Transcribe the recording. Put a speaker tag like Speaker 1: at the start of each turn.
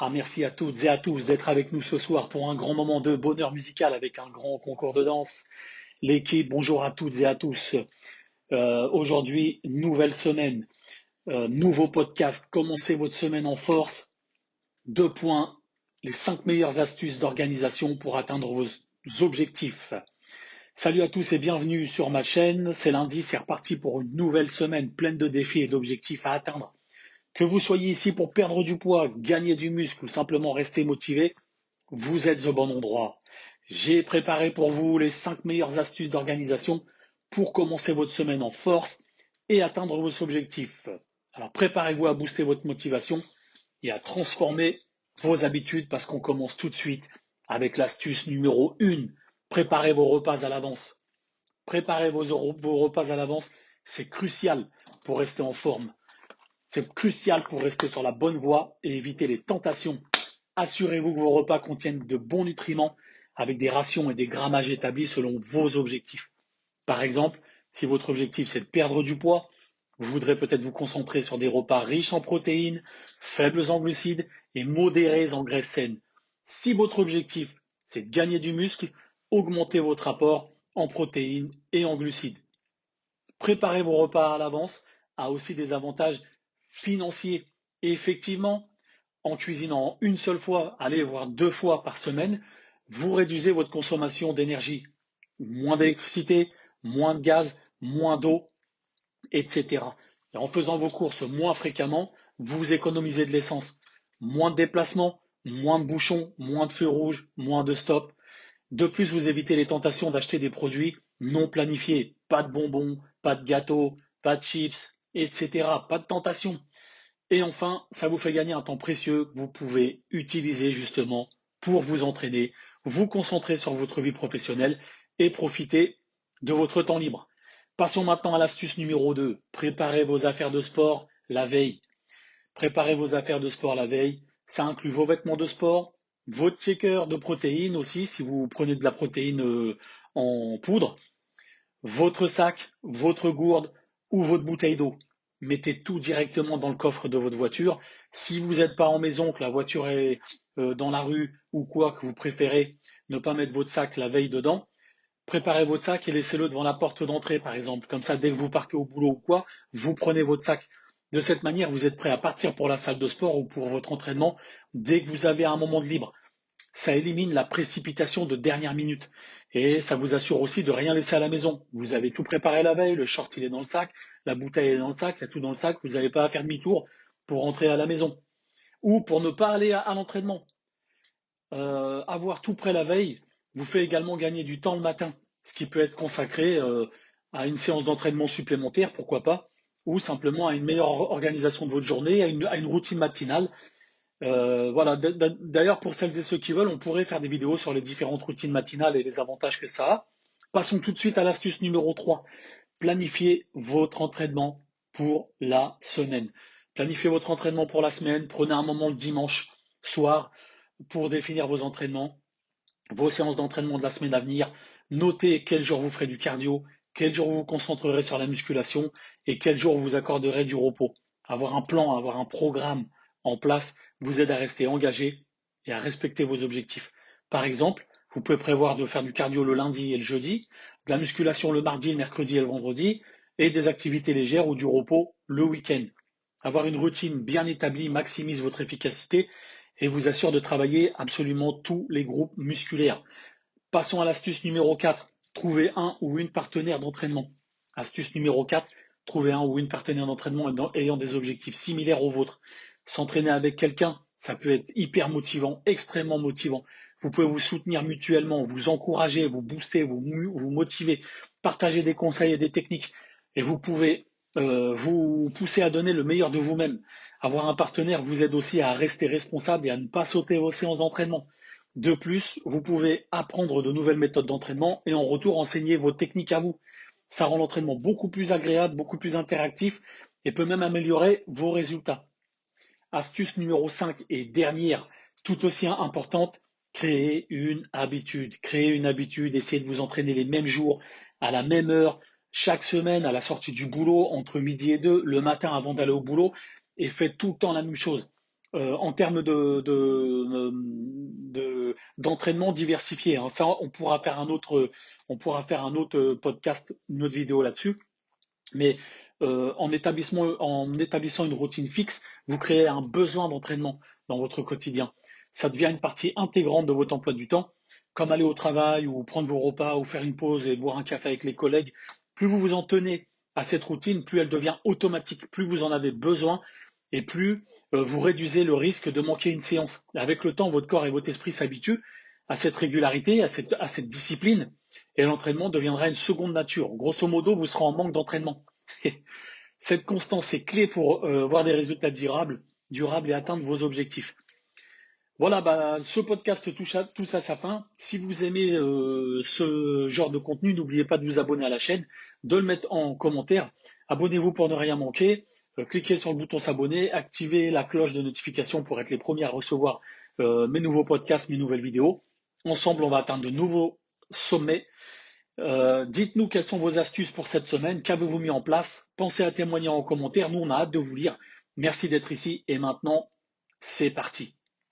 Speaker 1: Merci à toutes et à tous d'être avec nous ce soir pour un grand moment de bonheur musical avec un grand concours de danse. L'équipe, bonjour à toutes et à tous. Aujourd'hui, nouvelle semaine, nouveau podcast. Commencez votre semaine en force. Deux points, les 5 meilleures astuces d'organisation pour atteindre vos objectifs. Salut à tous et bienvenue sur ma chaîne. C'est lundi, c'est reparti pour une nouvelle semaine pleine de défis et d'objectifs à atteindre. Que vous soyez ici pour perdre du poids, gagner du muscle ou simplement rester motivé, vous êtes au bon endroit. J'ai préparé pour vous les 5 meilleures astuces d'organisation pour commencer votre semaine en force et atteindre vos objectifs. Alors préparez-vous à booster votre motivation et à transformer vos habitudes parce qu'on commence tout de suite avec l'astuce numéro 1. Préparez vos repas à l'avance. Préparez vos repas à l'avance, c'est crucial pour rester en forme. C'est crucial pour rester sur la bonne voie et éviter les tentations. Assurez-vous que vos repas contiennent de bons nutriments avec des rations et des grammages établis selon vos objectifs. Par exemple, si votre objectif c'est de perdre du poids, vous voudrez peut-être vous concentrer sur des repas riches en protéines, faibles en glucides et modérés en graisses saines. Si votre objectif c'est de gagner du muscle, augmentez votre apport en protéines et en glucides. Préparer vos repas à l'avance a aussi des avantages financiers. Et effectivement, en cuisinant une seule fois, allez voir 2 fois par semaine, vous réduisez votre consommation d'énergie. Moins d'électricité, moins de gaz, moins d'eau, etc. Et en faisant vos courses moins fréquemment, vous économisez de l'essence. Moins de déplacements, moins de bouchons, moins de feux rouges, moins de stops. De plus, vous évitez les tentations d'acheter des produits non planifiés. Pas de bonbons, pas de gâteaux, pas de chips, etc. Pas de tentation. Et enfin, ça vous fait gagner un temps précieux que vous pouvez utiliser justement pour vous entraîner, vous concentrer sur votre vie professionnelle et profiter de votre temps libre. Passons maintenant à l'astuce numéro 2. Préparez vos affaires de sport la veille. Préparez vos affaires de sport la veille. Ça inclut vos vêtements de sport, votre shaker de protéines aussi, si vous prenez de la protéine en poudre, votre sac, votre gourde ou votre bouteille d'eau. Mettez tout directement dans le coffre de votre voiture. Si vous n'êtes pas en maison, que la voiture est dans la rue ou quoi, que vous préférez ne pas mettre votre sac la veille dedans, préparez votre sac et laissez-le devant la porte d'entrée, par exemple. Comme ça, dès que vous partez au boulot ou quoi, vous prenez votre sac. De cette manière, vous êtes prêt à partir pour la salle de sport ou pour votre entraînement dès que vous avez un moment de libre. Ça élimine la précipitation de dernière minute. Et ça vous assure aussi de rien laisser à la maison. Vous avez tout préparé la veille, le short il est dans le sac, la bouteille est dans le sac, il y a tout dans le sac, vous n'avez pas à faire demi-tour pour rentrer à la maison. Ou pour ne pas aller à l'entraînement. Avoir tout prêt la veille vous fait également gagner du temps le matin, ce qui peut être consacré à une séance d'entraînement supplémentaire, pourquoi pas, ou simplement à une meilleure organisation de votre journée, à une routine matinale. Voilà. D'ailleurs, pour celles et ceux qui veulent, on pourrait faire des vidéos sur les différentes routines matinales et les avantages que ça a. Passons tout de suite à l'astuce numéro 3. Planifiez votre entraînement pour la semaine. Planifiez votre entraînement pour la semaine. Prenez un moment le dimanche soir pour définir vos entraînements, vos séances d'entraînement de la semaine à venir. Notez quel jour vous ferez du cardio, quel jour vous vous concentrerez sur la musculation et quel jour vous accorderez du repos. Avoir un plan, avoir un programme en place vous aide à rester engagé et à respecter vos objectifs. Par exemple, vous pouvez prévoir de faire du cardio le lundi et le jeudi, de la musculation le mardi, le mercredi et le vendredi, et des activités légères ou du repos le week-end. Avoir une routine bien établie maximise votre efficacité et vous assure de travailler absolument tous les groupes musculaires. Passons à l'astuce numéro 4. Trouvez un ou une partenaire d'entraînement. Astuce numéro 4. Trouvez un ou une partenaire d'entraînement ayant des objectifs similaires aux vôtres. S'entraîner avec quelqu'un, ça peut être hyper motivant, extrêmement motivant. Vous pouvez vous soutenir mutuellement, vous encourager, vous booster, vous motiver, partager des conseils et des techniques. Et vous pouvez vous pousser à donner le meilleur de vous-même. Avoir un partenaire vous aide aussi à rester responsable et à ne pas sauter vos séances d'entraînement. De plus, vous pouvez apprendre de nouvelles méthodes d'entraînement et en retour enseigner vos techniques à vous. Ça rend l'entraînement beaucoup plus agréable, beaucoup plus interactif et peut même améliorer vos résultats. Astuce numéro 5 et dernière, tout aussi importante, créer une habitude. Créer une habitude, essayez de vous entraîner les mêmes jours, à la même heure, chaque semaine, à la sortie du boulot, entre midi et 2, le matin avant d'aller au boulot, et faites tout le temps la même chose. en termes d'entraînement diversifié, hein. Ça, on pourra faire un autre podcast, une autre vidéo là-dessus. Mais en établissant une routine fixe, vous créez un besoin d'entraînement dans votre quotidien. Ça devient une partie intégrante de votre emploi du temps, comme aller au travail ou prendre vos repas ou faire une pause et boire un café avec les collègues. Plus vous vous en tenez à cette routine, plus elle devient automatique, plus vous en avez besoin et plus vous réduisez le risque de manquer une séance. Avec le temps, votre corps et votre esprit s'habituent à cette régularité, à cette discipline, et l'entraînement deviendra une seconde nature. Grosso modo, vous serez en manque d'entraînement. Cette constance est clé pour voir des résultats durables et atteindre vos objectifs. Voilà, bah, ce podcast touche à sa fin. Si vous aimez ce genre de contenu, n'oubliez pas de vous abonner à la chaîne, de le mettre en commentaire. Abonnez-vous pour ne rien manquer. Cliquez sur le bouton s'abonner, activez la cloche de notification pour être les premiers à recevoir mes nouveaux podcasts, mes nouvelles vidéos. Ensemble, on va atteindre de nouveaux sommets. Dites-nous quelles sont vos astuces pour cette semaine, qu'avez-vous mis en place? Pensez à témoigner en commentaire, nous on a hâte de vous lire. Merci d'être ici et maintenant, c'est parti.